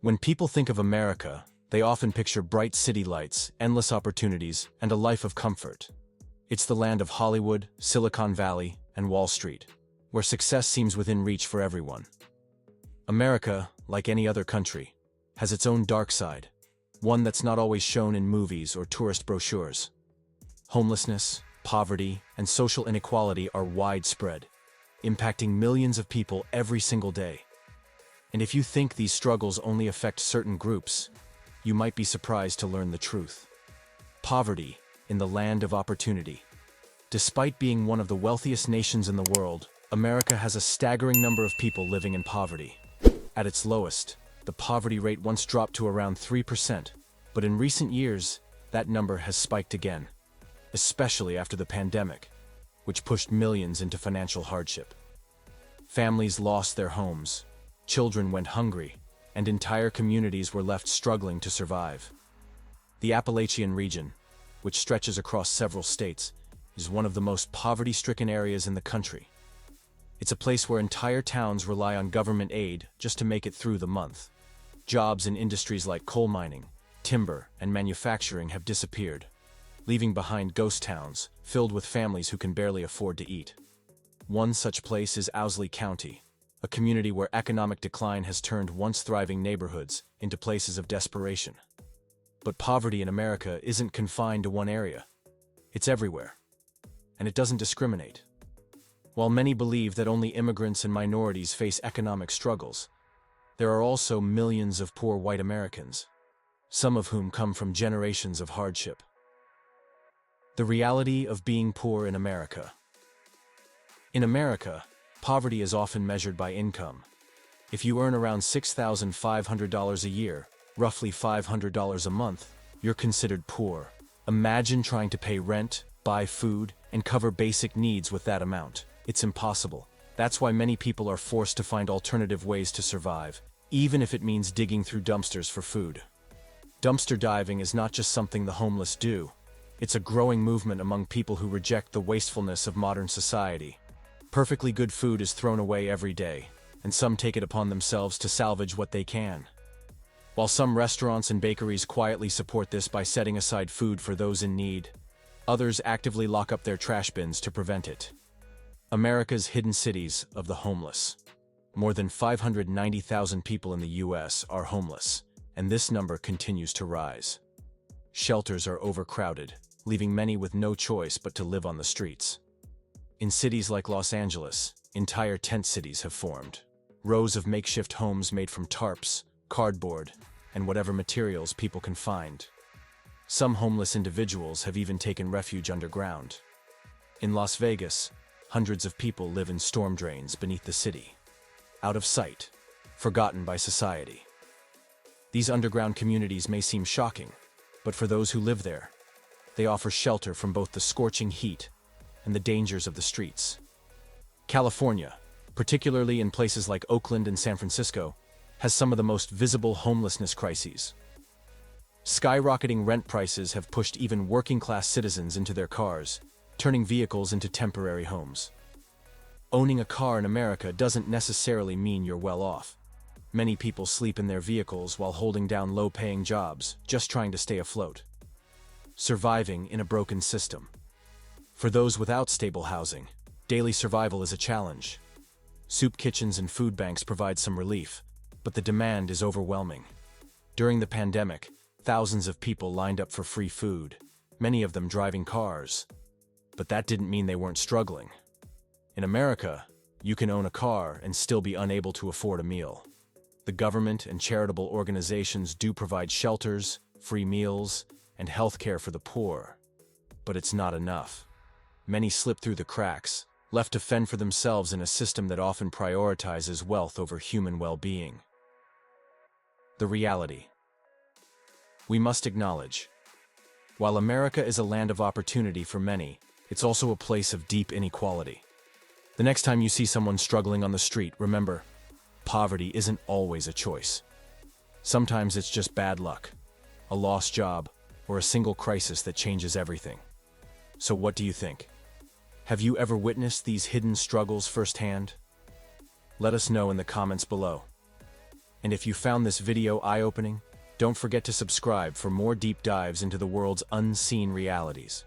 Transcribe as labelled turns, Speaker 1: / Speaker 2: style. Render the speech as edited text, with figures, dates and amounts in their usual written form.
Speaker 1: When people think of America, they often picture bright city lights, endless opportunities, and a life of comfort. It's the land of Hollywood, Silicon Valley, and Wall Street, where success seems within reach for everyone. America, like any other country, has its own dark side, one that's not always shown in movies or tourist brochures. Homelessness, poverty, and social inequality are widespread, impacting millions of people every single day. And if you think these struggles only affect certain groups, you might be surprised to learn the truth. Poverty in the land of opportunity. Despite being one of the wealthiest nations in the world, America has a staggering number of people living in poverty. At its lowest, the poverty rate once dropped to around 3%, but in recent years, that number has spiked again, especially after the pandemic, which pushed millions into financial hardship. Families lost their homes, children went hungry, and entire communities were left struggling to survive. The Appalachian region, which stretches across several states, is one of the most poverty-stricken areas in the country. It's a place where entire towns rely on government aid just to make it through the month. Jobs in industries like coal mining, timber, and manufacturing have disappeared, leaving behind ghost towns filled with families who can barely afford to eat. One such place is Owsley County, a community where economic decline has turned once thriving neighborhoods into places of desperation. But poverty in America isn't confined to one area. It's everywhere. And it doesn't discriminate. While many believe that only immigrants and minorities face economic struggles, there are also millions of poor white Americans, some of whom come from generations of hardship. The reality of being poor in America. In America, poverty is often measured by income. If you earn around $6,500 a year, roughly $500 a month, you're considered poor. Imagine trying to pay rent, buy food, and cover basic needs with that amount. It's impossible. That's why many people are forced to find alternative ways to survive, even if it means digging through dumpsters for food. Dumpster diving is not just something the homeless do. It's a growing movement among people who reject the wastefulness of modern society. Perfectly good food is thrown away every day, and some take it upon themselves to salvage what they can. While some restaurants and bakeries quietly support this by setting aside food for those in need, others actively lock up their trash bins to prevent it. America's hidden cities of the homeless. More than 590,000 people in the U.S. are homeless, and this number continues to rise. Shelters are overcrowded, leaving many with no choice but to live on the streets. In cities like Los Angeles, entire tent cities have formed. Rows of makeshift homes made from tarps, cardboard, and whatever materials people can find. Some homeless individuals have even taken refuge underground. In Las Vegas, hundreds of people live in storm drains beneath the city, out of sight, forgotten by society. These underground communities may seem shocking, but for those who live there, they offer shelter from both the scorching heat and the dangers of the streets. California, particularly in places like Oakland and San Francisco, has some of the most visible homelessness crises. Skyrocketing rent prices have pushed even working-class citizens into their cars, turning vehicles into temporary homes. Owning a car in America doesn't necessarily mean you're well off. Many people sleep in their vehicles while holding down low-paying jobs, just trying to stay afloat. Surviving in a broken system. For those without stable housing, daily survival is a challenge. Soup kitchens and food banks provide some relief, but the demand is overwhelming. During the pandemic, thousands of people lined up for free food, many of them driving cars. But that didn't mean they weren't struggling. In America, you can own a car and still be unable to afford a meal. The government and charitable organizations do provide shelters, free meals, and health care for the poor. But it's not enough. Many slip through the cracks, left to fend for themselves in a system that often prioritizes wealth over human well-being. The reality. We must acknowledge, while America is a land of opportunity for many, it's also a place of deep inequality. The next time you see someone struggling on the street, remember, poverty isn't always a choice. Sometimes it's just bad luck, a lost job, or a single crisis that changes everything. So what do you think? Have you ever witnessed these hidden struggles firsthand? Let us know in the comments below. And if you found this video eye-opening, don't forget to subscribe for more deep dives into the world's unseen realities.